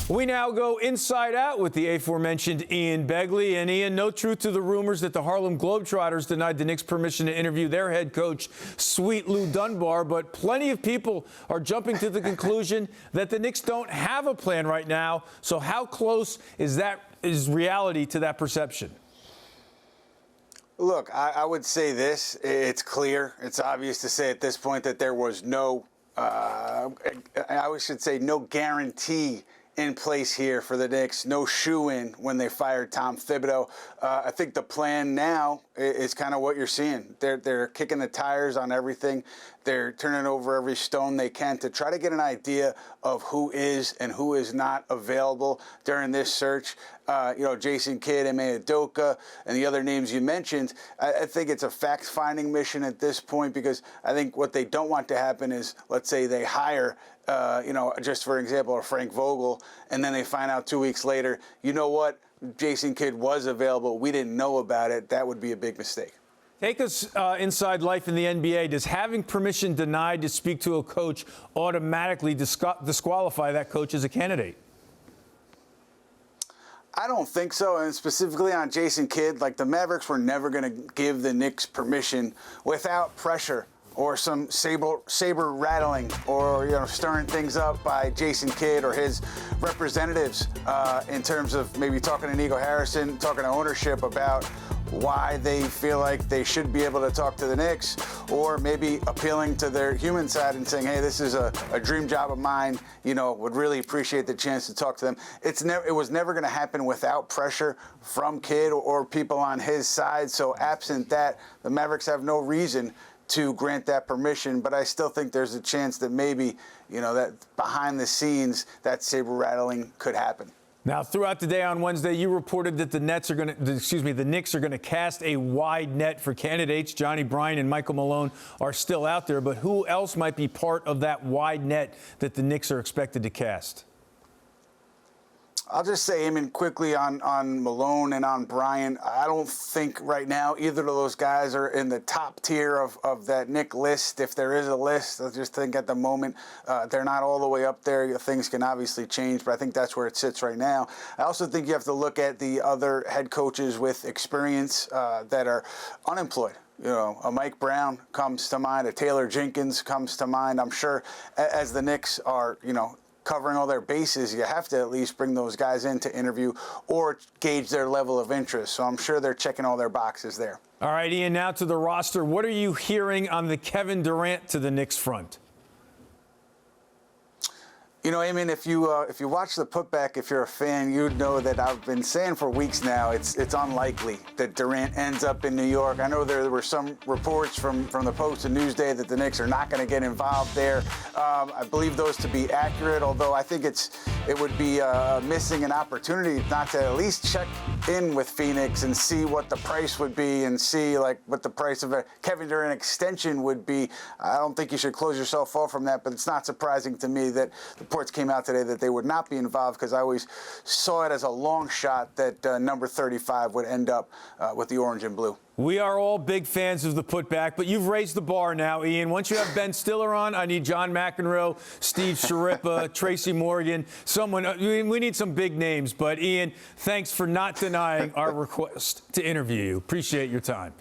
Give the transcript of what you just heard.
We now go inside out with the aforementioned Ian Begley. And Ian, no truth to the rumors that the Harlem Globetrotters denied the Knicks permission to interview their head coach, Sweet Lou Dunbar, but plenty of people are jumping to the conclusion that the Knicks don't have a plan right now. So how close is reality to that perception? Look, I would say this. It's clear. It's obvious to say at this point that there was no, I should say, no guarantee in place here for the Knicks, no shoe-in when they fired Tom Thibodeau. I think the plan now is kind of what you're seeing. They're kicking the tires on everything. They're turning over every stone they can to try to get an idea of who is and who is not available during this search. Jason Kidd, Emmy Award, and the other names you mentioned. I think it's a fact-finding mission at this point, because I think what they don't want to happen is, let's say they hire just for example, a Frank Vogel, and then they find out 2 weeks later, you know what, Jason Kidd was available, we didn't know about it. That would be a big mistake. Take us inside life in the NBA. Does having permission denied to speak to a coach automatically disqualify that coach as a candidate? I don't think so, and specifically on Jason Kidd, like the Mavericks were never going to give the Knicks permission without pressure or some saber rattling, or stirring things up by Jason Kidd or his representatives in terms of maybe talking to Nico Harrison, talking to ownership about why they feel like they should be able to talk to the Knicks, or maybe appealing to their human side and saying, hey, this is a dream job of mine, would really appreciate the chance to talk to them. It was never going to happen without pressure from Kidd or people on his side. So absent that, the Mavericks have no reason to grant that permission, but I still think there's a chance that maybe, that behind the scenes, that saber rattling could happen. Now, throughout the day on Wednesday, you reported that the Knicks are going to cast a wide net for candidates. Johnny Bryant and Michael Malone are still out there, but who else might be part of that wide net that the Knicks are expected to cast? I'll just say, quickly on Malone and on Bryant, I don't think right now either of those guys are in the top tier of that Knick list. If there is a list, I just think at the moment they're not all the way up there. Things can obviously change, but I think that's where it sits right now. I also think you have to look at the other head coaches with experience that are unemployed. A Mike Brown comes to mind, a Taylor Jenkins comes to mind. I'm sure as the Knicks are, covering all their bases, you have to at least bring those guys in to interview or gauge their level of interest. So I'm sure they're checking all their boxes there. All right, Ian, now to the roster. What are you hearing on the Kevin Durant to the Knicks front? If you watch the putback, if you're a fan, you'd know that I've been saying for weeks now it's unlikely that Durant ends up in New York. I know there were some reports from the Post and Newsday that the Knicks are not going to get involved there. I believe those to be accurate, although I think it would be missing an opportunity not to at least check in with Phoenix and see what the price would be and see what the price of a Kevin Durant extension would be. I don't think you should close yourself off from that, but it's not surprising to me that the reports came out today that they would not be involved, because I always saw it as a long shot that number 35 would end up with the orange and blue. We are all big fans of the putback, but you've raised the bar now, Ian. Once you have Ben Stiller on, I need John McEnroe, Steve Sharippa, Tracy Morgan, we need some big names. But, Ian, thanks for not denying our request to interview you. Appreciate your time.